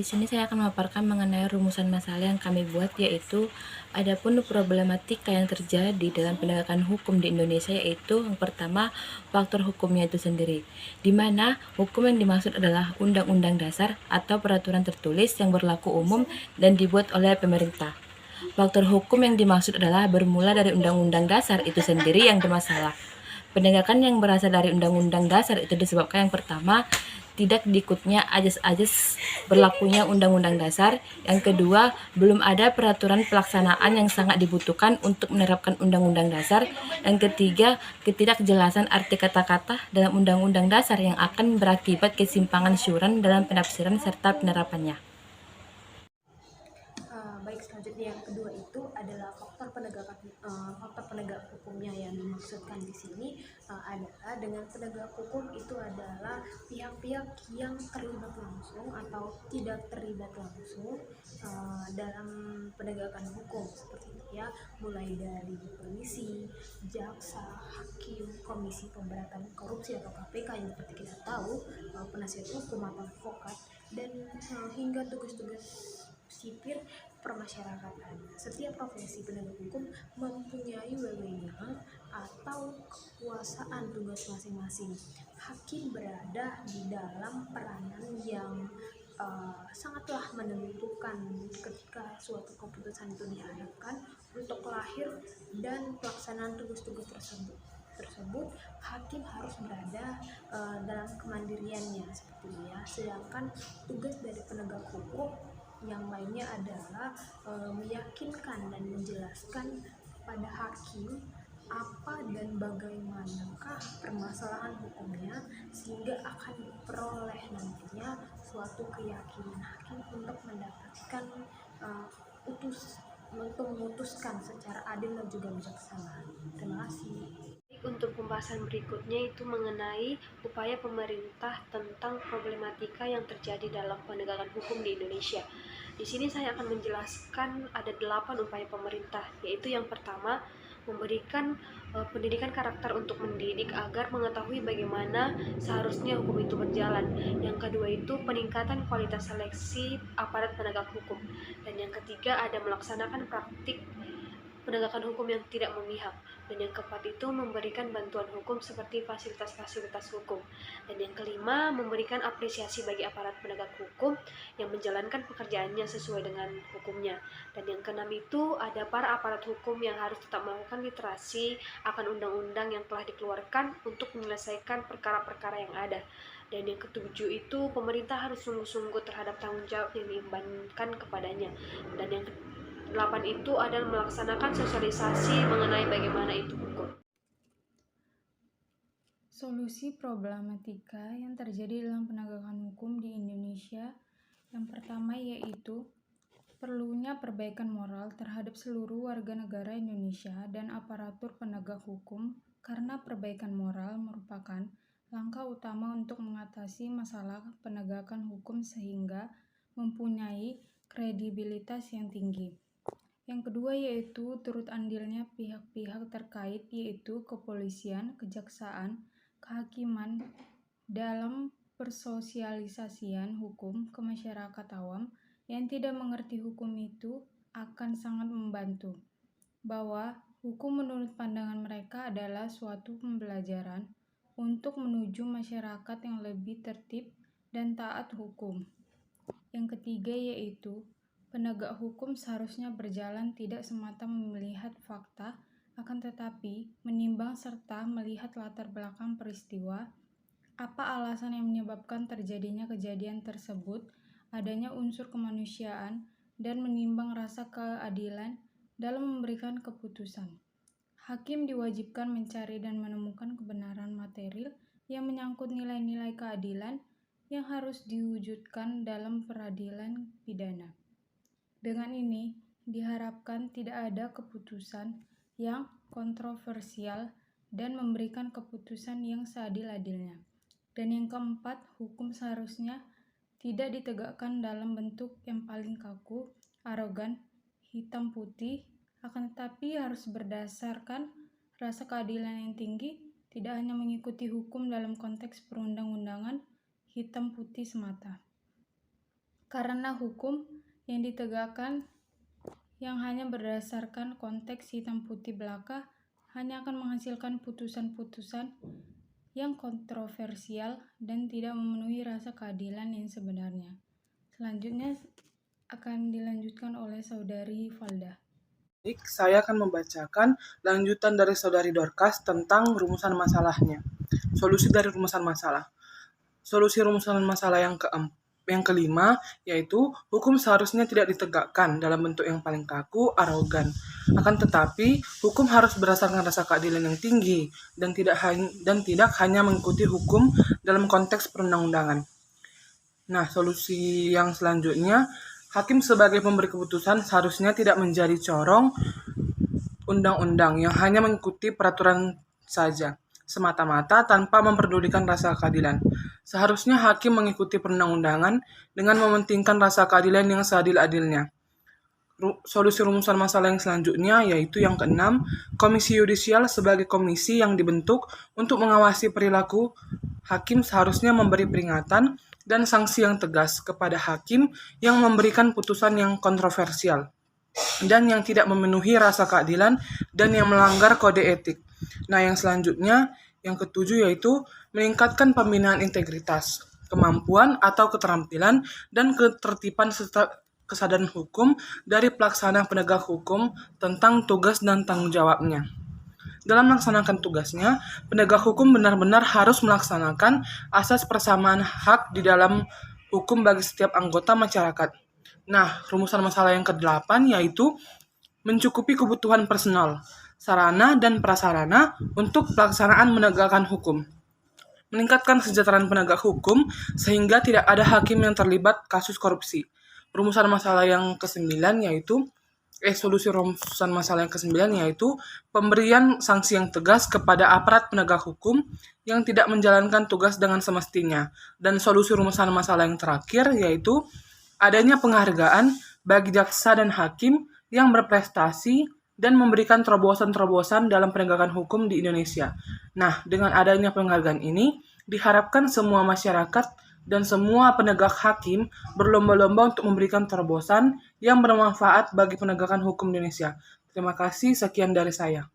Di sini saya akan memaparkan mengenai rumusan masalah yang kami buat, yaitu adapun problematika yang terjadi dalam penegakan hukum di Indonesia, yaitu yang pertama faktor hukumnya itu sendiri, di mana hukum yang dimaksud adalah undang-undang dasar atau peraturan tertulis yang berlaku umum dan dibuat oleh pemerintah. Faktor hukum yang dimaksud adalah bermula dari undang-undang dasar itu sendiri yang bermasalah. Penegakan yang berasal dari undang-undang dasar itu disebabkan yang pertama, tidak diikutnya ajas-ajas berlakunya undang-undang dasar. Yang kedua, belum ada peraturan pelaksanaan yang sangat dibutuhkan untuk menerapkan undang-undang dasar. Yang ketiga, ketidakjelasan arti kata-kata dalam undang-undang dasar yang akan berakibat kesimpangan syuuran dalam penafsiran serta penerapannya. Baik, selanjutnya yang kedua itu adalah faktor penegak hukumnya. Yang dimaksudkan di sini adalah dengan penegak hukum itu adalah pihak-pihak yang terlibat langsung atau tidak terlibat langsung dalam penegakan hukum, seperti itu ya, mulai dari polisi, jaksa, hakim, komisi pemberantasan korupsi atau KPK yang seperti kita tahu, penasihat hukum atau advokat, dan hingga tugas-tugas sipil permasyarakatan. Setiap profesi penegak hukum mempunyai wewenang atau kekuasaan tugas masing-masing. Hakim berada di dalam peranan yang sangatlah menentukan ketika suatu keputusan itu diharapkan untuk lahir dan pelaksanaan tugas-tugas tersebut hakim harus berada dalam kemandiriannya, seperti itu ya. Sedangkan tugas dari penegak hukum yang lainnya adalah meyakinkan dan menjelaskan pada hakim apa dan bagaimanakah permasalahan hukumnya, sehingga akan diperoleh nantinya suatu keyakinan hakim untuk mendapatkan untuk memutuskan secara adil dan juga bijaksana. Terima kasih. Untuk pembahasan berikutnya itu mengenai upaya pemerintah tentang problematika yang terjadi dalam penegakan hukum di Indonesia. Di sini saya akan menjelaskan ada 8 upaya pemerintah, yaitu yang pertama, memberikan pendidikan karakter untuk mendidik agar mengetahui bagaimana seharusnya hukum itu berjalan. Yang kedua itu peningkatan kualitas seleksi aparat penegak hukum. Dan yang ketiga ada melaksanakan praktik penegakan hukum yang tidak memihak. Dan yang keempat itu memberikan bantuan hukum seperti fasilitas-fasilitas hukum. Dan yang kelima, memberikan apresiasi bagi aparat penegak hukum yang menjalankan pekerjaannya sesuai dengan hukumnya. Dan yang keenam itu ada para aparat hukum yang harus tetap melakukan literasi akan undang-undang yang telah dikeluarkan untuk menyelesaikan perkara-perkara yang ada. Dan yang ketujuh itu pemerintah harus sungguh-sungguh terhadap tanggung jawab yang diembankan kepadanya. Dan yang 8 itu adalah melaksanakan sosialisasi mengenai bagaimana itu hukum. Solusi problematika yang terjadi dalam penegakan hukum di Indonesia yang pertama yaitu perlunya perbaikan moral terhadap seluruh warga negara Indonesia dan aparatur penegak hukum, karena perbaikan moral merupakan langkah utama untuk mengatasi masalah penegakan hukum sehingga mempunyai kredibilitas yang tinggi. Yang kedua yaitu turut andilnya pihak-pihak terkait, yaitu kepolisian, kejaksaan, kehakiman dalam persosialisasian hukum ke masyarakat awam yang tidak mengerti hukum itu akan sangat membantu. Bahwa hukum menurut pandangan mereka adalah suatu pembelajaran untuk menuju masyarakat yang lebih tertib dan taat hukum. Yang ketiga yaitu penegak hukum seharusnya berjalan tidak semata melihat fakta, akan tetapi menimbang serta melihat latar belakang peristiwa, apa alasan yang menyebabkan terjadinya kejadian tersebut, adanya unsur kemanusiaan, dan menimbang rasa keadilan dalam memberikan keputusan. Hakim diwajibkan mencari dan menemukan kebenaran material yang menyangkut nilai-nilai keadilan yang harus diwujudkan dalam peradilan pidana. Dengan ini, diharapkan tidak ada keputusan yang kontroversial dan memberikan keputusan yang seadil-adilnya. Dan yang keempat, hukum seharusnya tidak ditegakkan dalam bentuk yang paling kaku, arogan, hitam putih, akan tetapi harus berdasarkan rasa keadilan yang tinggi, tidak hanya mengikuti hukum dalam konteks perundang-undangan hitam putih semata. Karena hukum yang ditegakkan yang hanya berdasarkan konteks hitam putih belaka hanya akan menghasilkan putusan-putusan yang kontroversial dan tidak memenuhi rasa keadilan yang sebenarnya. Selanjutnya akan dilanjutkan oleh Saudari Valda. Baik, saya akan membacakan lanjutan dari Saudari Dorcas tentang rumusan masalahnya. Solusi dari rumusan masalah. Solusi rumusan masalah yang kelima, yaitu hukum seharusnya tidak ditegakkan dalam bentuk yang paling kaku, arogan. Akan tetapi, hukum harus berdasarkan rasa keadilan yang tinggi dan tidak hanya mengikuti hukum dalam konteks perundang-undangan. Nah, solusi yang selanjutnya, hakim sebagai pemberi keputusan seharusnya tidak menjadi corong undang-undang yang hanya mengikuti peraturan saja, semata-mata tanpa memperdulikan rasa keadilan. Seharusnya hakim mengikuti perundang-undangan dengan mementingkan rasa keadilan yang seadil-adilnya. Solusi rumusan masalah yang selanjutnya yaitu yang keenam, komisi yudisial sebagai komisi yang dibentuk untuk mengawasi perilaku hakim seharusnya memberi peringatan dan sanksi yang tegas kepada hakim yang memberikan putusan yang kontroversial dan yang tidak memenuhi rasa keadilan dan yang melanggar kode etik. Nah, yang selanjutnya, yang ketujuh yaitu meningkatkan pembinaan integritas, kemampuan atau keterampilan dan ketertiban serta kesadaran hukum dari pelaksana penegak hukum tentang tugas dan tanggung jawabnya. Dalam melaksanakan tugasnya, penegak hukum benar-benar harus melaksanakan asas persamaan hak di dalam hukum bagi setiap anggota masyarakat. Nah, rumusan masalah yang ke-8 yaitu mencukupi kebutuhan personal, sarana dan prasarana untuk pelaksanaan menegakkan hukum. Meningkatkan kesejahteraan penegak hukum sehingga tidak ada hakim yang terlibat kasus korupsi. Rumusan masalah yang ke-9 yaitu solusi rumusan masalah yang ke-9 yaitu pemberian sanksi yang tegas kepada aparat penegak hukum yang tidak menjalankan tugas dengan semestinya. Dan solusi rumusan masalah yang terakhir yaitu adanya penghargaan bagi jaksa dan hakim yang berprestasi dan memberikan terobosan-terobosan dalam penegakan hukum di Indonesia. Nah, dengan adanya penghargaan ini, diharapkan semua masyarakat dan semua penegak hakim berlomba-lomba untuk memberikan terobosan yang bermanfaat bagi penegakan hukum Indonesia. Terima kasih, sekian dari saya.